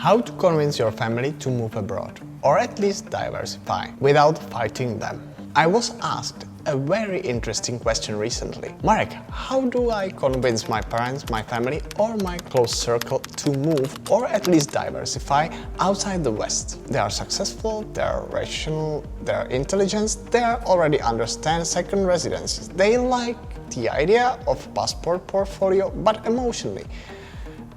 How to convince your family to move abroad, or at least diversify, without fighting them. I was asked a very interesting question recently. Marek, how do I convince my parents, my family or my close circle to move or at least diversify outside the West? They are successful, they are rational, they are intelligent, they already understand second residences. They like the idea of passport portfolio, but emotionally,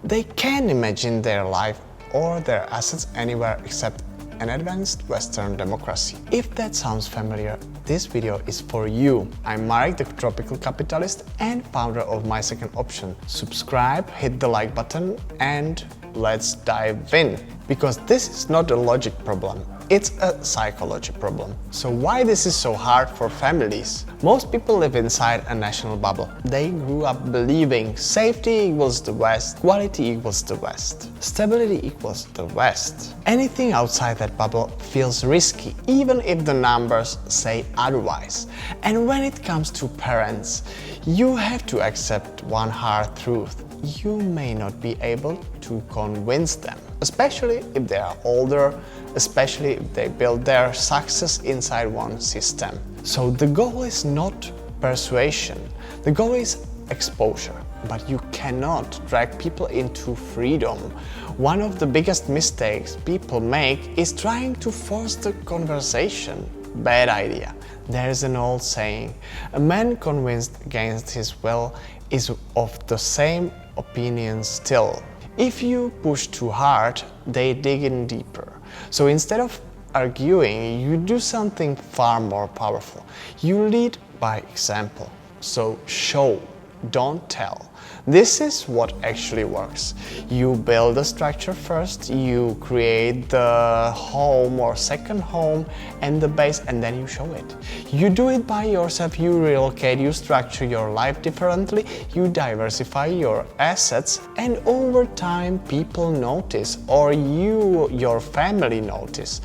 they can imagine their life or their assets anywhere except an advanced Western democracy. If that sounds familiar, this video is for you. I'm Marek, the tropical capitalist and founder of My Second Option. Subscribe, hit the like button and let's dive in. Because this is not a logic problem, it's a psychology problem. So why this is so hard for families? Most people live inside a national bubble. They grew up believing safety equals the West, quality equals the West, stability equals the West. Anything outside that bubble feels risky, even if the numbers say otherwise. And when it comes to parents, you have to accept one hard truth. You may not be able to convince them, especially if they are older, especially if they build their success inside one system. So the goal is not persuasion, the goal is exposure. But you cannot drag people into freedom. One of the biggest mistakes people make is trying to force the conversation. Bad idea. There is an old saying, a man convinced against his will is of the same opinion still. If you push too hard, they dig in deeper. So instead of arguing, you do something far more powerful. You lead by example. So show, don't tell. This is what actually works. You build a structure first, you create the home or second home and the base, and then you show it. You do it by yourself, you relocate, you structure your life differently, you diversify your assets, and over time people notice, or your family notice,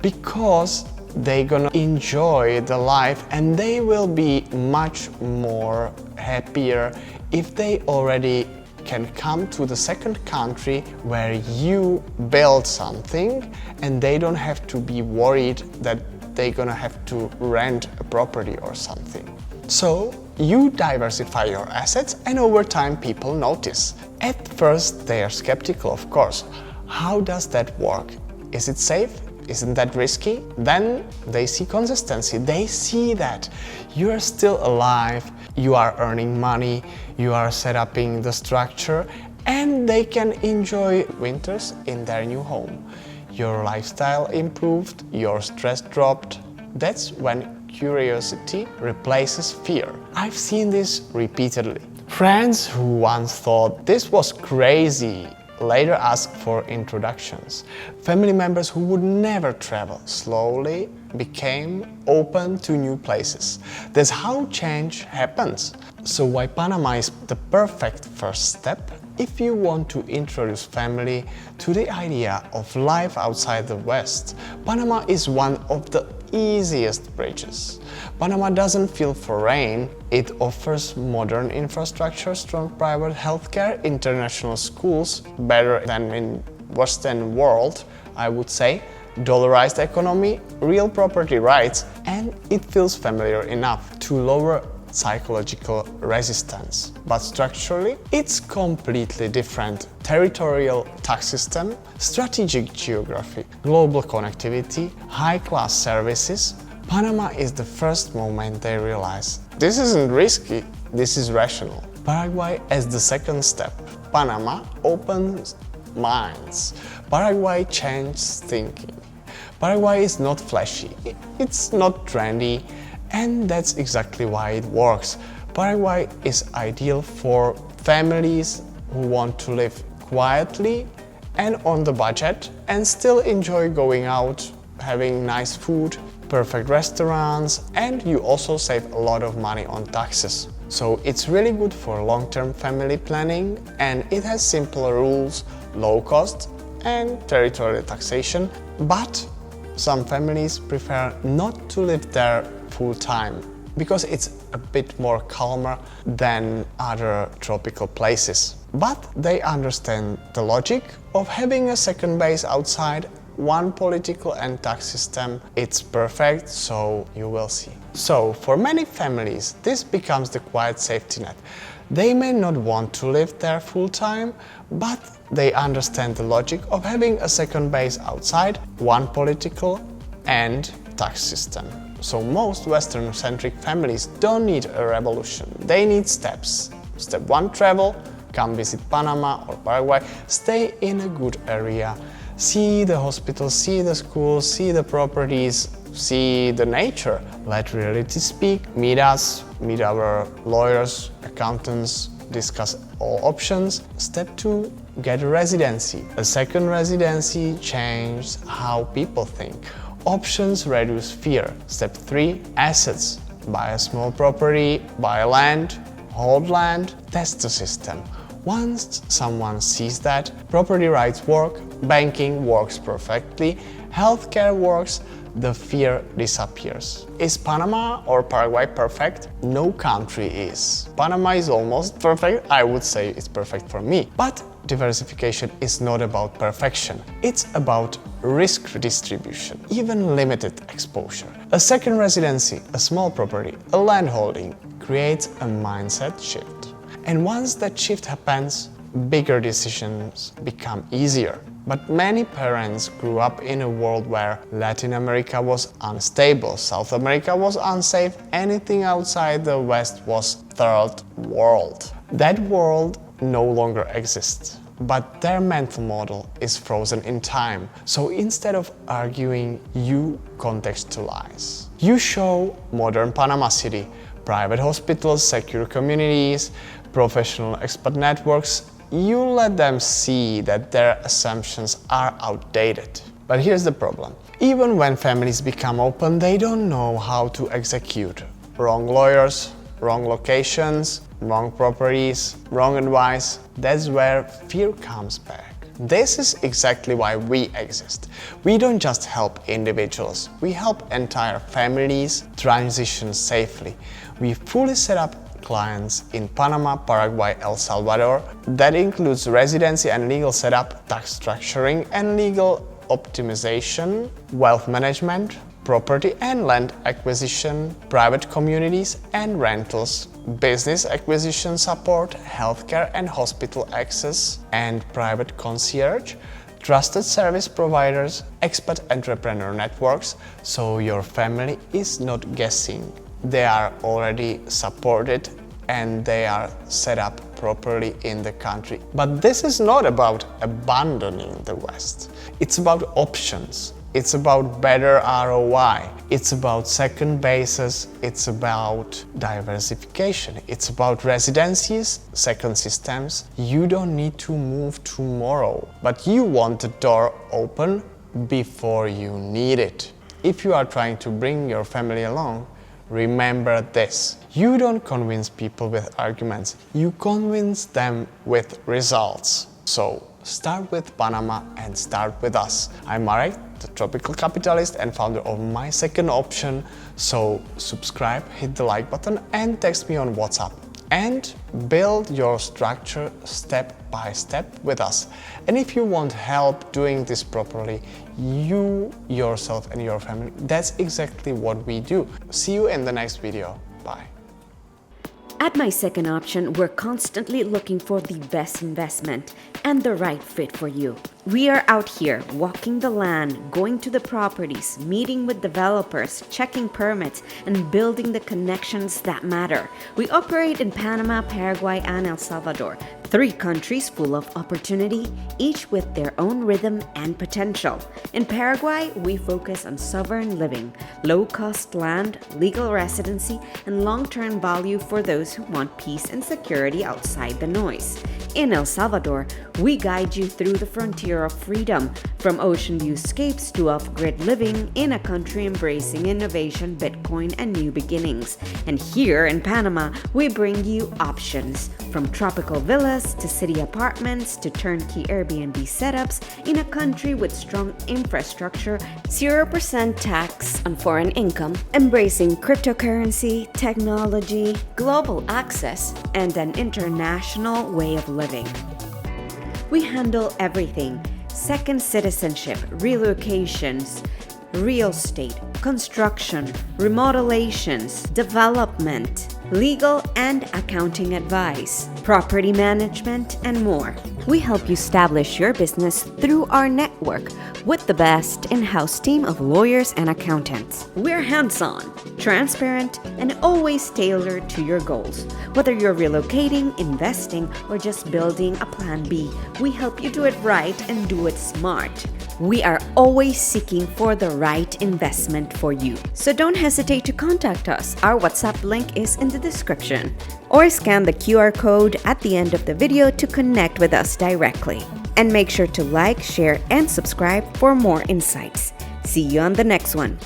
because they're gonna enjoy the life and they will be much more happier if they already can come to the second country where you build something and they don't have to be worried that they're gonna have to rent a property or something. So you diversify your assets and over time people notice. At first they are skeptical, of course. How does that work? Is it safe? Isn't that risky? Then they see consistency. They see that you are still alive, you are earning money, you are set up in the structure, and they can enjoy winters in their new home. Your lifestyle improved, your stress dropped. That's when curiosity replaces fear. I've seen this repeatedly. Friends who once thought this was crazy later asked for introductions. Family members who would never travel slowly became open to new places. That's how change happens. So why Panama is the perfect first step if you want to introduce family to the idea of life outside the West. Panama is one of the easiest bridges. Panama doesn't feel foreign. It offers modern infrastructure, strong private healthcare, international schools, better than in Western world, I would say, dollarized economy, real property rights, and it feels familiar enough to lower psychological resistance. But structurally, it's completely different. Territorial tax system, strategic geography, global connectivity, high-class services. Panama is the first moment they realize this isn't risky, this is rational. Paraguay as the second step. Panama opens minds. Paraguay changes thinking. Paraguay is not flashy, it's not trendy, and that's exactly why it works. Paraguay is ideal for families who want to live quietly and on the budget and still enjoy going out, having nice food, perfect restaurants, and you also save a lot of money on taxes. So it's really good for long-term family planning, and it has simpler rules, low cost and territorial taxation, but some families prefer not to live there full time because it's a bit more calmer than other tropical places. But they understand the logic of having a second base outside, one political and tax system. It's perfect, so you will see. So for many families, this becomes the quiet safety net. They may not want to live there full time, but they understand the logic of having a second base outside, one political and tax system. So most Western-centric families don't need a revolution, they need steps. Step 1, travel, come visit Panama or Paraguay, stay in a good area, see the hospital, see the schools, see the properties, see the nature. Let reality speak, meet us, meet our lawyers, accountants, discuss all options. Step 2, get a residency. A second residency changes how people think. Options reduce fear. Step 3, assets. Buy a small property, buy land, hold land, test the system. Once someone sees that property rights work, banking works perfectly, healthcare works, the fear disappears. Is Panama or Paraguay perfect? No country is. Panama is almost perfect, I would say it's perfect for me. But diversification is not about perfection. It's about risk distribution, even limited exposure. A second residency, a small property, a land holding creates a mindset shift. And once that shift happens, bigger decisions become easier. But many parents grew up in a world where Latin America was unstable, South America was unsafe, anything outside the West was third world. That world no longer exists, but their mental model is frozen in time. So instead of arguing, you contextualize. You show modern Panama City, private hospitals, secure communities, professional expat networks. You let them see that their assumptions are outdated. But here's the problem. Even when families become open, they don't know how to execute. Wrong lawyers, wrong locations, wrong properties, wrong advice. That's where fear comes back. This is exactly why we exist. We don't just help individuals, we help entire families transition safely. We fully set up clients in Panama, Paraguay, El Salvador. That includes residency and legal setup, tax structuring and legal optimization, wealth management, property and land acquisition, private communities and rentals, business acquisition support, healthcare and hospital access, and private concierge, trusted service providers, expat entrepreneur networks, so your family is not guessing. They are already supported and they are set up properly in the country. But this is not about abandoning the West. It's about options. It's about better ROI. It's about second bases. It's about diversification. It's about residencies, second systems. You don't need to move tomorrow, but you want the door open before you need it. If you are trying to bring your family along, remember this. You don't convince people with arguments, you convince them with results. So start with Panama and start with us. I'm Marek, the tropical capitalist and founder of My Second Option. So subscribe, hit the like button and text me on WhatsApp. And build your structure step by step with us. And if you want help doing this properly, you, yourself and your family, that's exactly what we do. See you in the next video. Bye. At My Second Option, we're constantly looking for the best investment and the right fit for you. We are out here walking the land, going to the properties, meeting with developers, checking permits, and building the connections that matter. We operate in Panama, Paraguay, and El Salvador, 3 countries full of opportunity, each with their own rhythm and potential. In Paraguay, we focus on sovereign living, low-cost land, legal residency, and long-term value for those who want peace and security outside the noise. In El Salvador, we guide you through the frontier of freedom, from ocean viewscapes to off-grid living in a country embracing innovation, Bitcoin, and new beginnings. And here in Panama, we bring you options, from tropical villas to city apartments to turnkey Airbnb setups in a country with strong infrastructure, 0% tax on foreign income, embracing cryptocurrency, technology, global access, and an international way of living. We handle everything: second citizenship, relocations, real estate, construction, remodelations, development, legal and accounting advice, property management, and more. We help you establish your business through our network with the best in-house team of lawyers and accountants. We're hands-on, transparent, and always tailored to your goals. Whether you're relocating, investing, or just building a plan B, we help you do it right and do it smart. We are always seeking for the right investment for you. So don't hesitate to contact us. Our WhatsApp link is in the description. Or scan the QR code at the end of the video to connect with us directly. And make sure to like, share, and subscribe for more insights. See you on the next one.